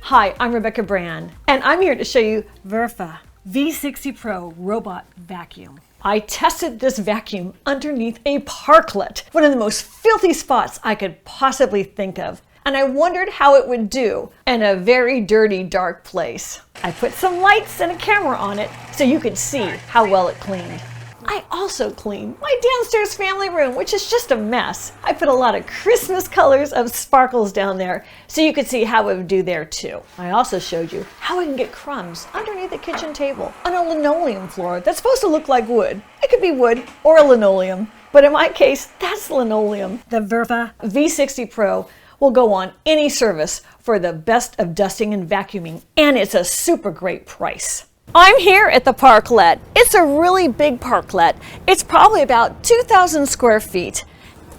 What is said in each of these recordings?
Hi, I'm Rebeca Brand, and I'm here to show you Verefa V60 Pro Robot Vacuum. I tested this vacuum underneath a Parklet, one of the most filthy spots I could possibly think of, and I wondered how it would do in a very dirty, dark place. I put some lights and a camera on it so you could see how well it cleaned. I also cleaned my downstairs family room, which is just a mess. I put a lot of Christmas colors of sparkles down there so you could see how it would do there too. I also showed you how I can get crumbs underneath the kitchen table on a linoleum floor that's supposed to look like wood. It could be wood or a linoleum, but in my case, that's linoleum. The Verefa V60 Pro will go on any service for the best of dusting and vacuuming, and it's a super great price. I'm here at the Parklet. It's a really big Parklet. It's probably about 2,000 square feet.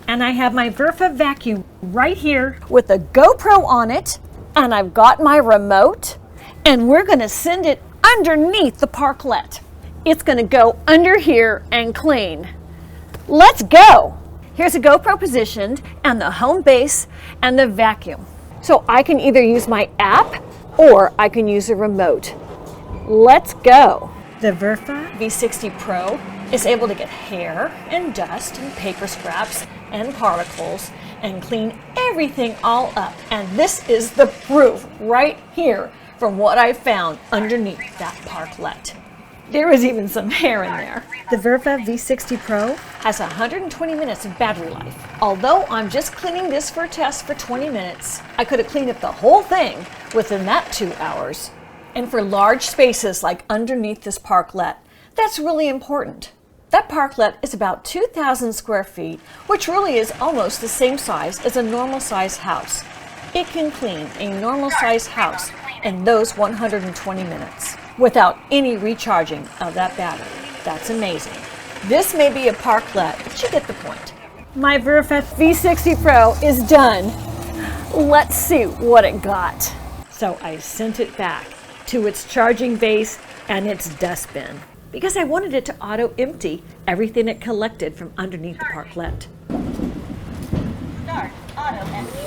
And I have my Verefa vacuum right here with a GoPro on it, and I've got my remote, and we're gonna send it underneath the Parklet. It's gonna go under here and clean. Let's go. Here's a GoPro positioned, and the home base, and the vacuum. So I can either use my app, or I can use a remote. Let's go. The Verefa V60 Pro is able to get hair and dust and paper scraps and particles and clean everything all up. And this is the proof right here from what I found underneath that Parklet. There was even some hair in there. The Verefa V60 Pro has 120 minutes of battery life. Although I'm just cleaning this for a test for 20 minutes, I could have cleaned up the whole thing within that 2 hours. And for large spaces like underneath this Parklet, that's really important. That Parklet is about 2,000 square feet, which really is almost the same size as a normal size house. It can clean a normal size house in those 120 minutes without any recharging of that battery. That's amazing. This may be a Parklet, but you get the point. My Verefa V60 Pro is done. Let's see what it got. So I sent it back to its charging base and its dustbin because I wanted it to auto-empty everything it collected from underneath the Parklet. Start auto-empty.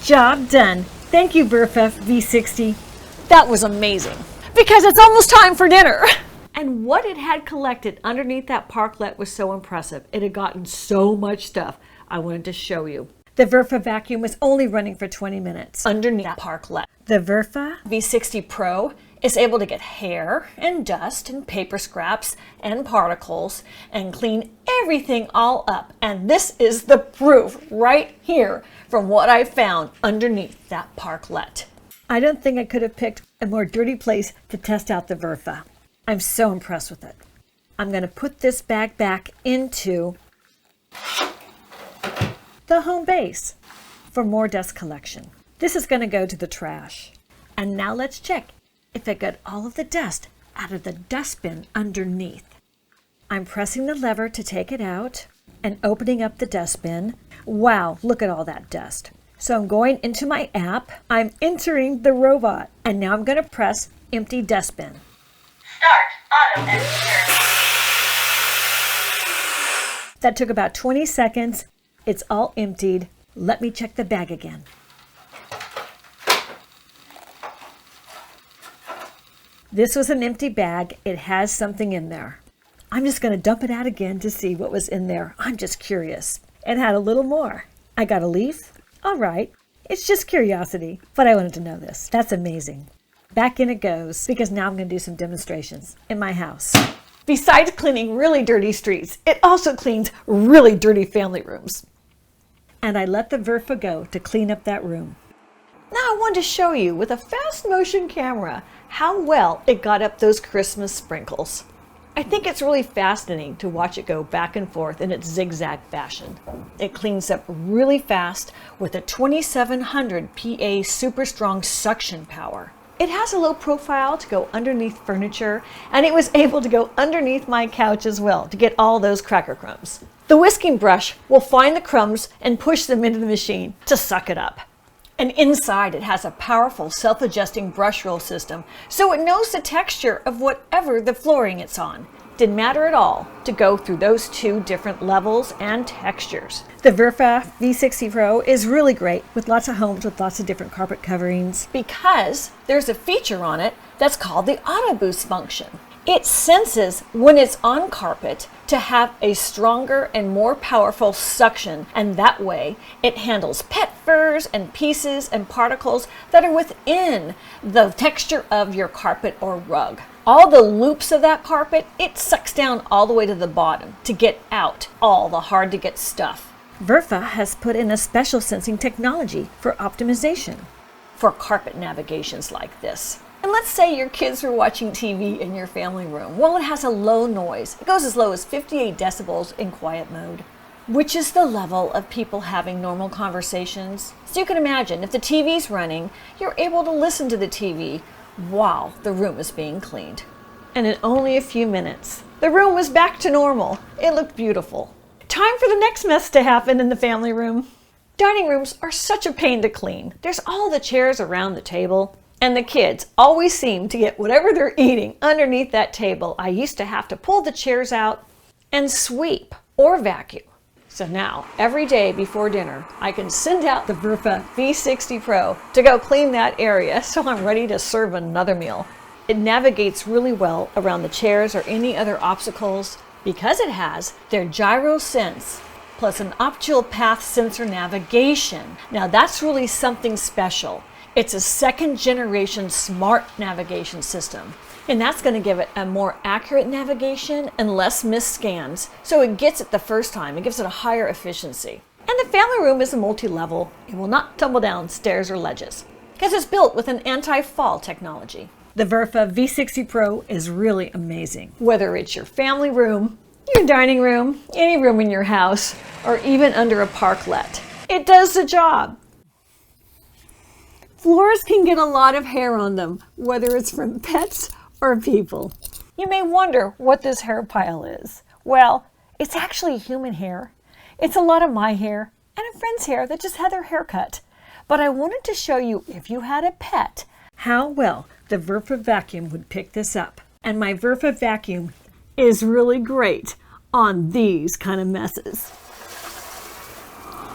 Job done. Thank you, Verefa V60. That was amazing because it's almost time for dinner. And what it had collected underneath that Parklet was so impressive. It had gotten so much stuff. I wanted to show you. The Verefa vacuum was only running for 20 minutes underneath that Parklet. The Verefa V60 Pro is able to get hair and dust and paper scraps and particles and clean everything all up. And this is the proof right here from what I found underneath that Parklet. I don't think I could have picked a more dirty place to test out the Verefa. I'm so impressed with it. I'm going to put this bag back into the home base for more dust collection. This is going to go to the trash. And now let's check if it got all of the dust out of the dustbin underneath. I'm pressing the lever to take it out and opening up the dustbin. Wow, look at all that dust. So I'm going into my app, I'm entering the robot, and now I'm going to press empty dustbin. Start auto-empty. That took about 20 seconds. It's all emptied. Let me check the bag again. This was an empty bag. It has something in there. I'm just going to dump it out again to see what was in there. I'm just curious. It had a little more. I got a leaf. All right. It's just curiosity, but I wanted to know this. That's amazing. Back in it goes, because now I'm going to do some demonstrations in my house. Besides cleaning really dirty streets, it also cleans really dirty family rooms. And I let the Verefa go to clean up that room. Now I wanted to show you with a fast motion camera how well it got up those Christmas sprinkles. I think it's really fascinating to watch it go back and forth in its zigzag fashion. It cleans up really fast with a 2700 PA super strong suction power. It has a low profile to go underneath furniture, and it was able to go underneath my couch as well to get all those cracker crumbs. The whisking brush will find the crumbs and push them into the machine to suck it up. And inside it has a powerful self-adjusting brush roll system, so it knows the texture of whatever the flooring it's on. Didn't matter at all to go through those two different levels and textures. The Verefa V60 Pro is really great with lots of homes with lots of different carpet coverings because there's a feature on it that's called the Auto Boost function. It senses when it's on carpet to have a stronger and more powerful suction, and that way it handles pet furs and pieces and particles that are within the texture of your carpet or rug. All the loops of that carpet, it sucks down all the way to the bottom to get out all the hard to get stuff. Verefa has put in a special sensing technology for optimization for carpet navigations like this. And let's say your kids were watching TV in your family room. Well, it has a low noise. It goes as low as 58 decibels in quiet mode, which is the level of people having normal conversations. So you can imagine if the TV's running, you're able to listen to the TV while the room is being cleaned. And in only a few minutes, the room was back to normal. It looked beautiful. Time for the next mess to happen in the family room. Dining rooms are such a pain to clean. There's all the chairs around the table. And the kids always seem to get whatever they're eating underneath that table. I used to have to pull the chairs out and sweep or vacuum. So now, every day before dinner, I can send out the Verefa V60 Pro to go clean that area so I'm ready to serve another meal. It navigates really well around the chairs or any other obstacles because it has their gyro sense plus an optical path sensor navigation. Now that's really something special. It's a second generation smart navigation system, and that's going to give it a more accurate navigation and less missed scans, so it gets it the first time. It gives it a higher efficiency. And the family room is a multi-level. It will not tumble down stairs or ledges because it's built with an anti-fall technology. The Verefa V60 Pro is really amazing. Whether it's your family room, your dining room, any room in your house, or even under a parklet, it does the job. Floors can get a lot of hair on them, whether it's from pets or people. You may wonder what this hair pile is. Well, it's actually human hair. It's a lot of my hair and a friend's hair that just had their hair cut. But I wanted to show you, if you had a pet, how well the Verefa vacuum would pick this up. And my Verefa vacuum is really great on these kind of messes.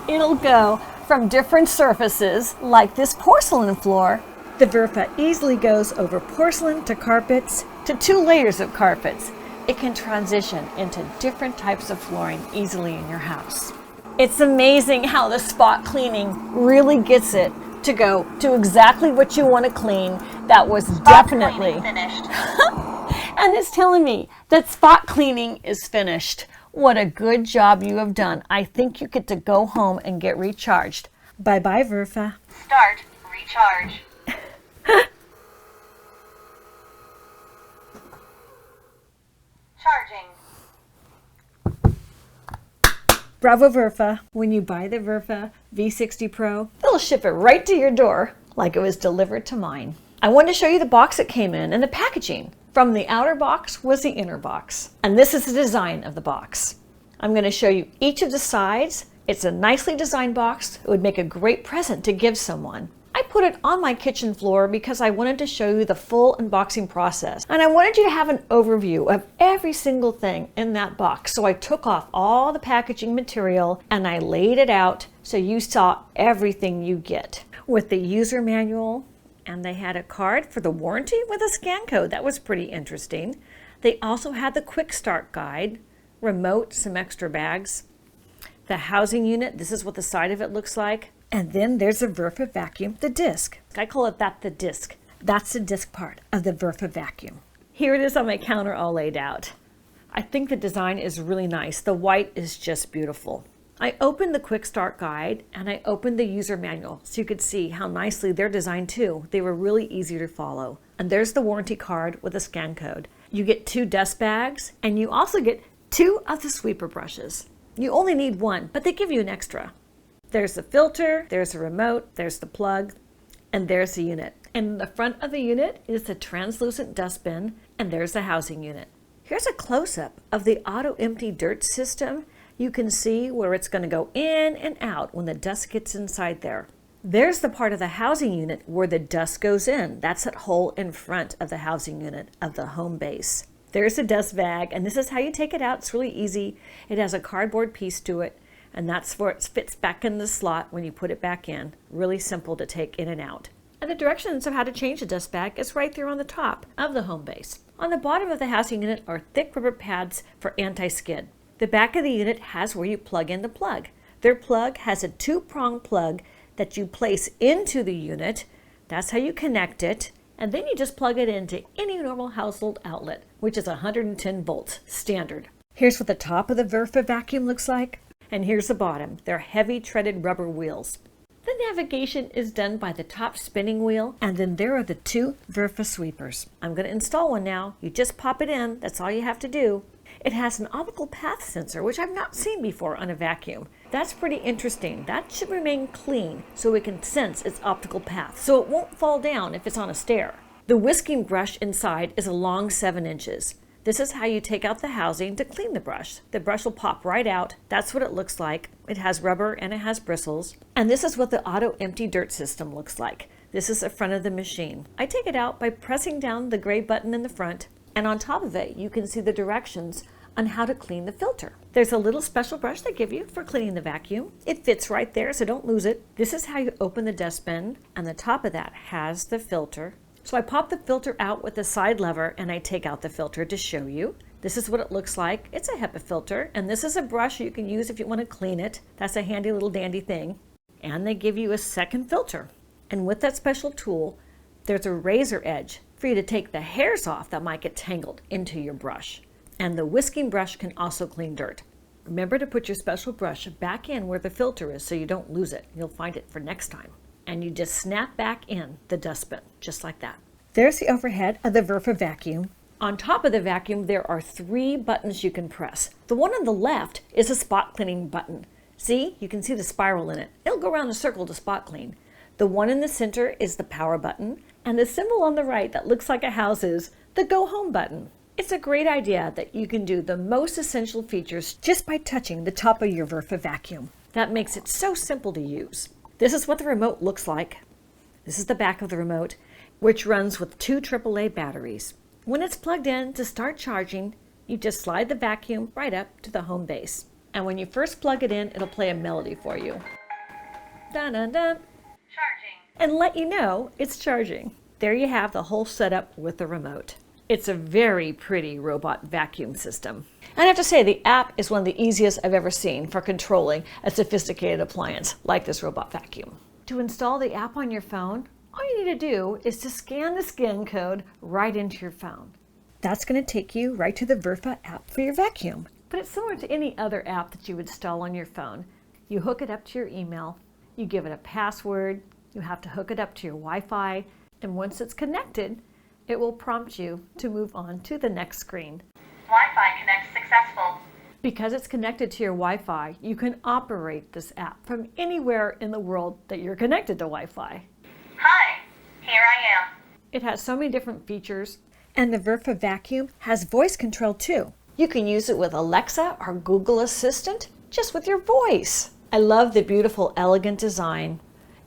It'll go from different surfaces, like this porcelain floor. The Verefa easily goes over porcelain to carpets to 2 layers of carpets. It can transition into different types of flooring easily in your house. It's amazing how the spot cleaning really gets it to go to exactly what you want to clean. That was definitely finished. And it's telling me that spot cleaning is finished. What a good job you have done. I think you get to go home and get recharged. Bye-bye, Verefa. Start recharge. Charging. Bravo, Verefa. When you buy the Verefa V60 Pro, they'll ship it right to your door like it was delivered to mine. I wanted to show you the box it came in and the packaging. From the outer box was the inner box. And this is the design of the box. I'm going to show you each of the sides. It's a nicely designed box. It would make a great present to give someone. I put it on my kitchen floor because I wanted to show you the full unboxing process. And I wanted you to have an overview of every single thing in that box. So I took off all the packaging material and I laid it out so you saw everything you get. With the user manual, and they had a card for the warranty with a scan code. That was pretty interesting. They also had the quick start guide, remote, some extra bags, the housing unit. This is what the side of it looks like. And then there's the Verefa vacuum, the disc. I call it the disc. That's the disc part of the Verefa vacuum. Here it is on my counter all laid out. I think the design is really nice. The white is just beautiful. I opened the quick start guide and I opened the user manual so you could see how nicely they're designed too. They were really easy to follow. And there's the warranty card with a scan code. You get 2 dust bags, and you also get 2 of the sweeper brushes. You only need 1, but they give you an extra. There's the filter, there's the remote, there's the plug, and there's the unit. And in the front of the unit is the translucent dustbin, and there's the housing unit. Here's a close-up of the auto-empty dirt system. You can see where it's going to go in and out when the dust gets inside there. There's the part of the housing unit where the dust goes in. That's that hole in front of the housing unit of the home base. There's the dust bag, and this is how you take it out. It's really easy. It has a cardboard piece to it, and that's where it fits back in the slot when you put it back in. Really simple to take in and out. And the directions of how to change the dust bag is right there on the top of the home base. On the bottom of the housing unit are thick rubber pads for anti-skid. The back of the unit has where you plug in the plug. Their plug has a 2-prong plug that you place into the unit. That's how you connect it. And then you just plug it into any normal household outlet, which is 110 volts standard. Here's what the top of the Verefa vacuum looks like. And here's the bottom. They're heavy treaded rubber wheels. The navigation is done by the top spinning wheel, and then there are the 2 Verefa sweepers. I'm going to install one now. You just pop it in. That's all you have to do. It has an optical path sensor, which I've not seen before on a vacuum. That's pretty interesting. That should remain clean so it can sense its optical path, so it won't fall down if it's on a stair. The whisking brush inside is a long 7 inches. This is how you take out the housing to clean the brush. The brush will pop right out. That's what it looks like. It has rubber and it has bristles. And this is what the auto empty dirt system looks like. This is the front of the machine. I take it out by pressing down the gray button in the front, and on top of it you can see the directions on how to clean the filter. There's a little special brush they give you for cleaning the vacuum. It fits right there, so don't lose it. This is how you open the dustbin, and the top of that has the filter. So I pop the filter out with the side lever, and I take out the filter to show you. This is what it looks like. It's a HEPA filter, and this is a brush you can use if you want to clean it. That's a handy little dandy thing. And they give you a second filter. And with that special tool, there's a razor edge for you to take the hairs off that might get tangled into your brush. And the whisking brush can also clean dirt. Remember to put your special brush back in where the filter is so you don't lose it. You'll find it for next time. And you just snap back in the dustbin, just like that. There's the overhead of the Verefa vacuum. On top of the vacuum, there are 3 buttons you can press. The one on the left is a spot cleaning button. See, you can see the spiral in it. It'll go around the circle to spot clean. The one in the center is the power button, and the symbol on the right that looks like a house is the go home button. It's a great idea that you can do the most essential features just by touching the top of your Verefa vacuum. That makes it so simple to use. This is what the remote looks like. This is the back of the remote, which runs with 2 AAA batteries. When it's plugged in to start charging, you just slide the vacuum right up to the home base. And when you first plug it in, it'll play a melody for you. Dun-dun-dun. Charging. And let you know it's charging. There you have the whole setup with the remote. It's a very pretty robot vacuum system. And I have to say, the app is one of the easiest I've ever seen for controlling a sophisticated appliance like this robot vacuum. To install the app on your phone, all you need to do is to scan the scan code right into your phone. That's going to take you right to the Verefa app for your vacuum. But it's similar to any other app that you would install on your phone. You hook it up to your email, you give it a password, you have to hook it up to your Wi-Fi, and once it's connected, it will prompt you to move on to the next screen. Wi-Fi connect successful. Because it's connected to your Wi-Fi, you can operate this app from anywhere in the world that you're connected to Wi-Fi. Hi, here I am. It has so many different features, and the Verefa vacuum has voice control too. You can use it with Alexa or Google Assistant just with your voice. I love the beautiful, elegant design.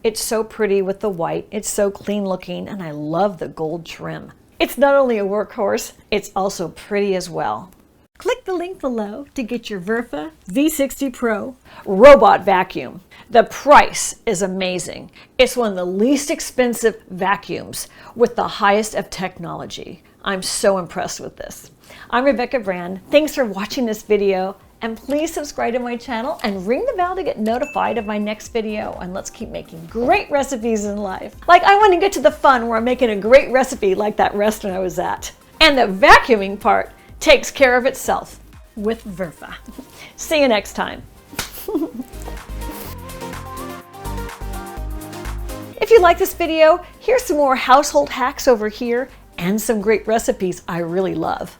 It's so pretty with the white, it's so clean looking, and I love the gold trim. It's not only a workhorse, it's also pretty as well. Click the link below to get your Verefa V60 Pro robot vacuum. The price is amazing. It's one of the least expensive vacuums with the highest of technology. I'm so impressed with this. I'm Rebeca Brand. Thanks for watching this video, and please subscribe to my channel and ring the bell to get notified of my next video, and let's keep making great recipes in life. Like, I want to get to the fun where I'm making a great recipe like that restaurant I was at. And the vacuuming part takes care of itself with Verefa. See you next time. If you like this video, here's some more household hacks over here, and some great recipes I really love.